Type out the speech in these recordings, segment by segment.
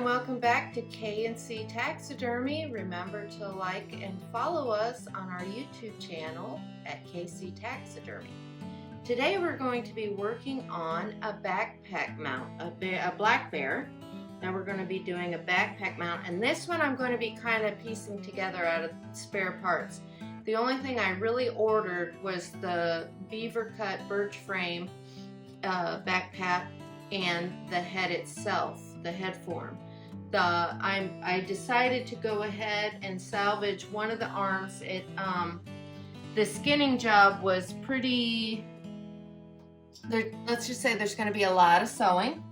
and welcome back to K&C Taxidermy. Remember to like and follow us on our YouTube channel at KC Taxidermy. Today we're going to be working on a backpack mount, a black bear. Now we're going to be doing a backpack mount, and this one I'm going to be kind of piecing together out of spare parts. The only thing I really ordered was the beaver cut birch frame backpack and the head itself, the head form. I decided to go ahead and salvage one of the arms. The skinning job was pretty, let's just say there's going to be a lot of sewing.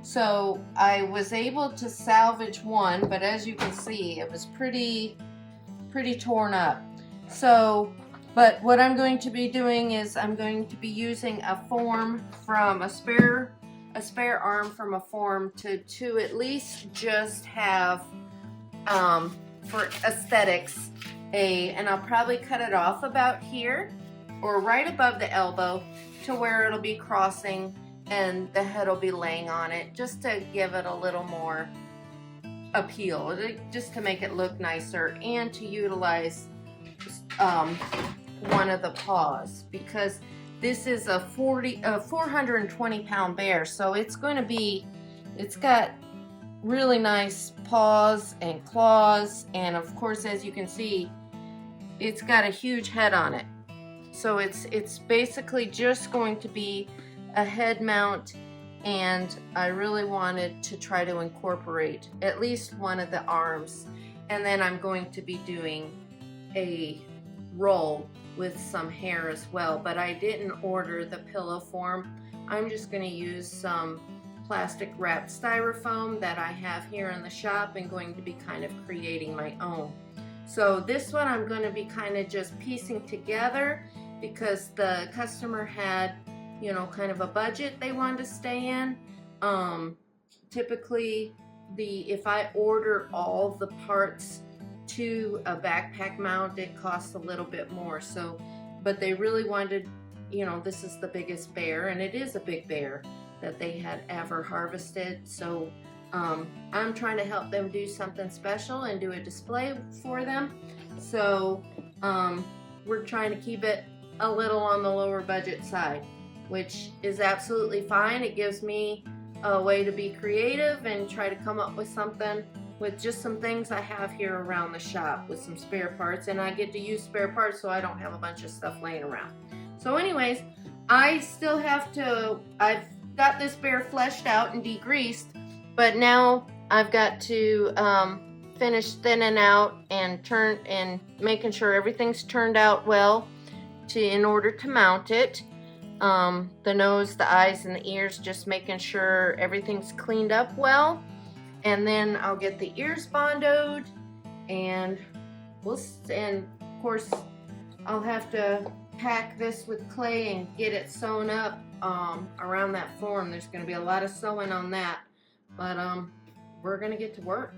So I was able to salvage one, but as you can see, it was pretty torn up. So, but what I'm going to be doing is I'm going to be using a form from a spare arm from a form to at least just have for aesthetics and I'll probably cut it off about here or right above the elbow to where it'll be crossing and the head will be laying on it, just to give it a little more appeal, just to make it look nicer, and to utilize one of the paws, because this is a 420 pound bear, so it's got really nice paws and claws, and of course, as you can see, it's got a huge head on it. So it's basically just going to be a head mount, and I really wanted to try to incorporate at least one of the arms, and then I'm going to be doing a roll with some hair as well, but I didn't order the pillow form. I'm just going to use some plastic wrapped styrofoam that I have here in the shop and going to be kind of creating my own. So this one I'm going to be kind of just piecing together because the customer had, you know, kind of a budget they wanted to stay in. Typically if I order all the parts to a backpack mount, it costs a little bit more. So, but they really wanted, you know, this is the biggest bear, and it is a big bear that they had ever harvested. So I'm trying to help them do something special and do a display for them. So we're trying to keep it a little on the lower budget side, which is absolutely fine. It gives me a way to be creative and try to come up with something with just some things I have here around the shop with some spare parts, and I get to use spare parts so I don't have a bunch of stuff laying around. So anyways, I've got this bear fleshed out and degreased, but now I've got to finish thinning out and making sure everything's turned out well in order to mount it. The nose, the eyes, and the ears, just making sure everything's cleaned up well. And then I'll get the ears bondoed, and of course I'll have to pack this with clay and get it sewn up around that form. There's going to be a lot of sewing on that, but we're going to get to work.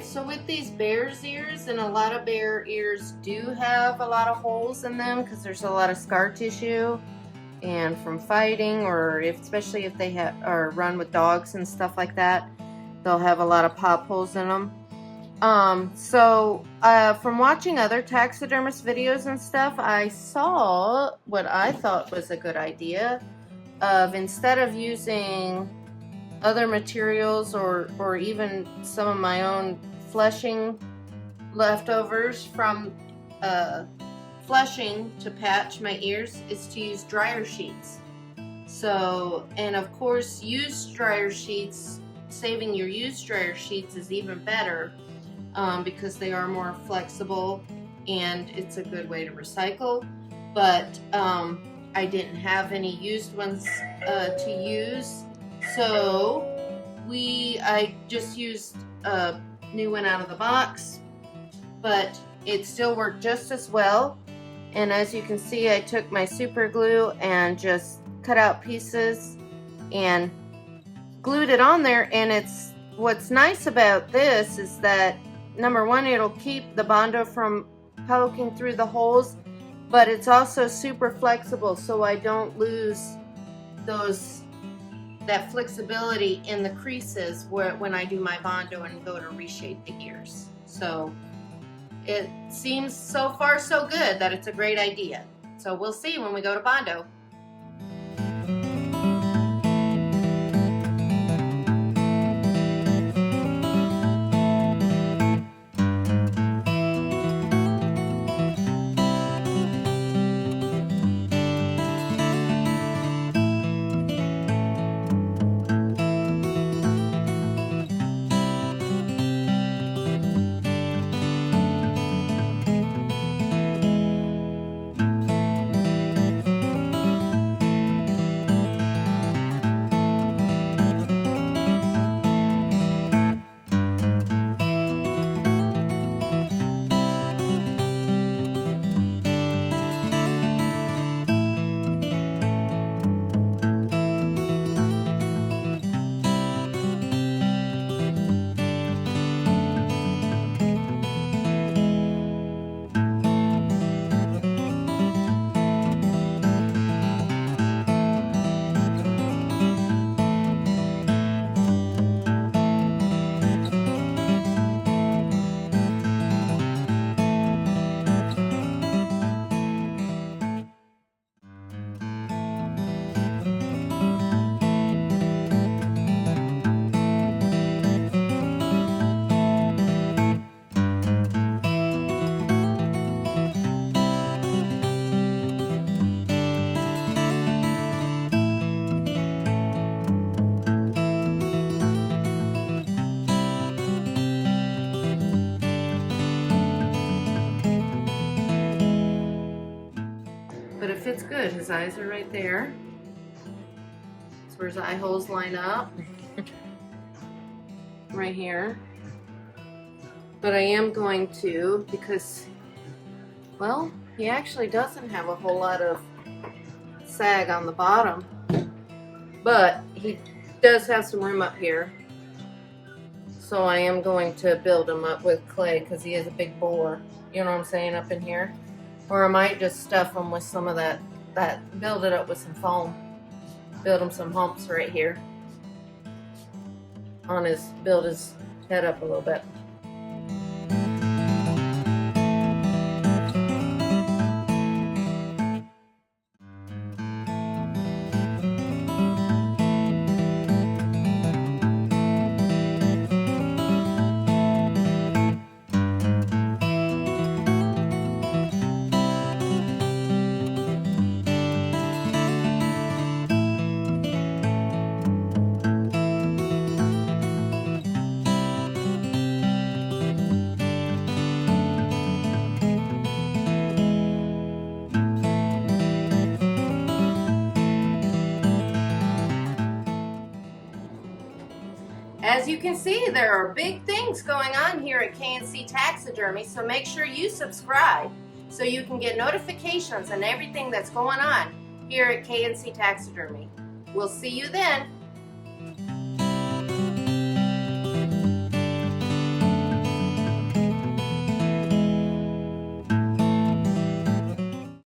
So with these bear's ears, and a lot of bear ears do have a lot of holes in them because there's a lot of scar tissue and from fighting, or especially if they are run with dogs and stuff like that, they'll have a lot of pop holes in them. From watching other taxidermist videos and stuff, I saw what I thought was a good idea of, instead of using other materials or even some of my own fleshing leftovers from flushing to patch my ears is to use dryer sheets. So, and of course, used dryer sheets, saving your used dryer sheets is even better because they are more flexible and it's a good way to recycle. But I didn't have any used ones to use, so I just used a new one out of the box, but it still worked just as well. And as you can see, I took my super glue and just cut out pieces and glued it on there. And what's nice about this is that, number one, it'll keep the Bondo from poking through the holes, but it's also super flexible, so I don't lose that flexibility in the creases when I do my Bondo and go to reshape the ears. So it seems so far so good that it's a great idea. So we'll see when we go to Bondo. But it fits good. His eyes are right there. That's where his eye holes line up. Right here. But I am going to, because, well, he actually doesn't have a whole lot of sag on the bottom. But he does have some room up here. So I am going to build him up with clay because he is a big bore. You know what I'm saying, up in here? Or I might just stuff them with some of that, build it up with some foam. Build him some humps right here. Build his head up a little bit. As you can see, there are big things going on here at K&C Taxidermy, so make sure you subscribe so you can get notifications on everything that's going on here at K&C Taxidermy. We'll see you then.